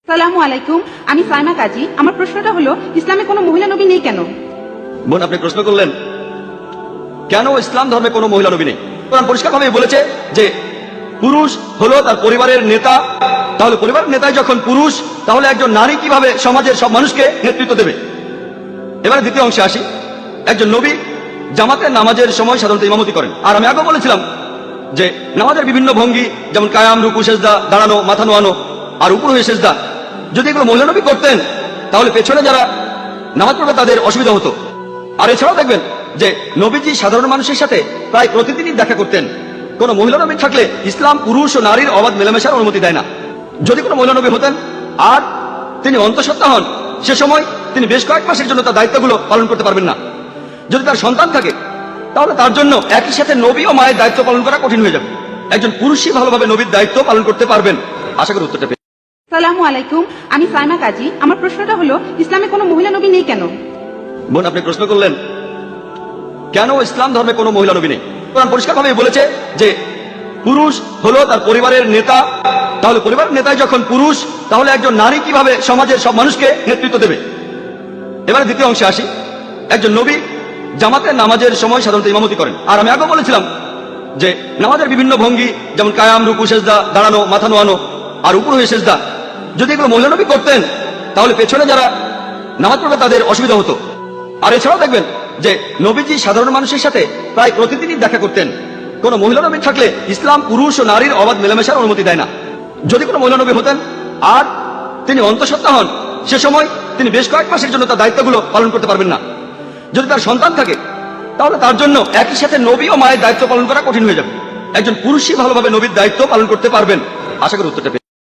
সালামু আলাইকুম, আমি সাইমা কাজী। আমার প্রশ্নটা হলো, ইসলামে কোনো মহিলা নবী নেই কেন? বোন, আপনি প্রশ্ন করলেন কেন ইসলাম ধর্মে কোনো মহিলা নবী নেই। কোরআন পরিষ্কারভাবে বলেছে যে পুরুষ হলো তার পরিবারের নেতা। তাহলে পরিবারের নেতায় যখন পুরুষ, তাহলে একজন নারী কিভাবে সমাজের সব মানুষকে নেতৃত্ব দেবে? এবারে দ্বিতীয় অংশে আসি। একজন নবী জামাতের নামাজের সময় সাধারণত ইমামতি করেন। আর আমি আগেও বলেছিলাম যে নামাজের বিভিন্ন ভঙ্গি, যেমন কায়াম, রুকু, সেজদা, দাঁড়ানো, মাথা নোয়ানো আর উপর হয়ে সেজদা, যদি এগুলো মহিলা নবী করতেন তাহলে পেছনে যারা নামাজ পড়বে তাদের অসুবিধা হতো। আর এছাড়াও দেখবেন যে নবীজি সাধারণ মানুষের সাথে প্রায় প্রতিদিনই দেখা করতেন। কোন মহিলা নবী থাকলে ইসলাম পুরুষ ও নারীর অবাধ মেলামেশার অনুমতি দেয় না। যদি কোনো মহিলা নবী হতেন আর তিনি অন্তঃসত্ত্বা হন, সে সময় তিনি বেশ কয়েক মাসের জন্য তার দায়িত্বগুলো পালন করতে পারবেন না। যদি তার সন্তান থাকে তাহলে তার জন্য একই সাথে নবী ও মায়ের দায়িত্ব পালন করা কঠিন হয়ে যাবে। একজন পুরুষই ভালোভাবে নবীর দায়িত্ব পালন করতে পারবেন। আশা করি উত্তরটা পেয়ে। সালামু আলাইকুম, আমি সাইমা কাজী। আমার প্রশ্নটা হলো, ইসলামে কোনো মহিলা নবী নেই কেন? বোন, আপনি প্রশ্ন করলেন কেন ইসলাম ধর্মে কোনো মহিলা নবী নেই। কোরআন পরিষ্কারভাবে বলেছে যে পুরুষ হলো তার পরিবারের নেতা। তাহলে পরিবারের নেতায় যখন পুরুষ, তাহলে একজন নারী কিভাবে সমাজের সব মানুষকে নেতৃত্ব দেবে? এবারে দ্বিতীয় অংশে আসি। একজন নবী জামাতের নামাজের সময় সাধারণত ইমামতি করেন। আর আমি আগেও বলেছিলাম যে নামাজের বিভিন্ন ভঙ্গি, যেমন কায়াম, রুকু, সেজদা, দাঁড়ানো, মাথা নোয়ানো আর উপর হয়ে সেজদা, যদি এগুলো মহিলা নবী করতেন তাহলে পেছনে যারা নামাজ পড়বে তাদের অসুবিধা হতো। আর এছাড়াও দেখবেন যে নবীজি সাধারণ মানুষের সাথে প্রায় প্রতিদিনই দেখা করতেন। কোন মহিলা নবী থাকলে ইসলাম পুরুষ ও নারীর অবাধ মেলামেশার অনুমতি দেয় না। যদি কোনো মহিলা নবী হতেন আর তিনি অন্তঃসত্ত্বা হন, সে সময় তিনি বেশ কয়েক মাসের জন্য তার দায়িত্বগুলো পালন করতে পারবেন না। যদি তার সন্তান থাকে তাহলে তার জন্য একই সাথে নবী ও মায়ের দায়িত্ব পালন করা কঠিন হয়ে যাবে। একজন পুরুষই ভালোভাবে নবীর দায়িত্ব পালন করতে পারবেন। আশা করি উত্তরটা পেয়ে।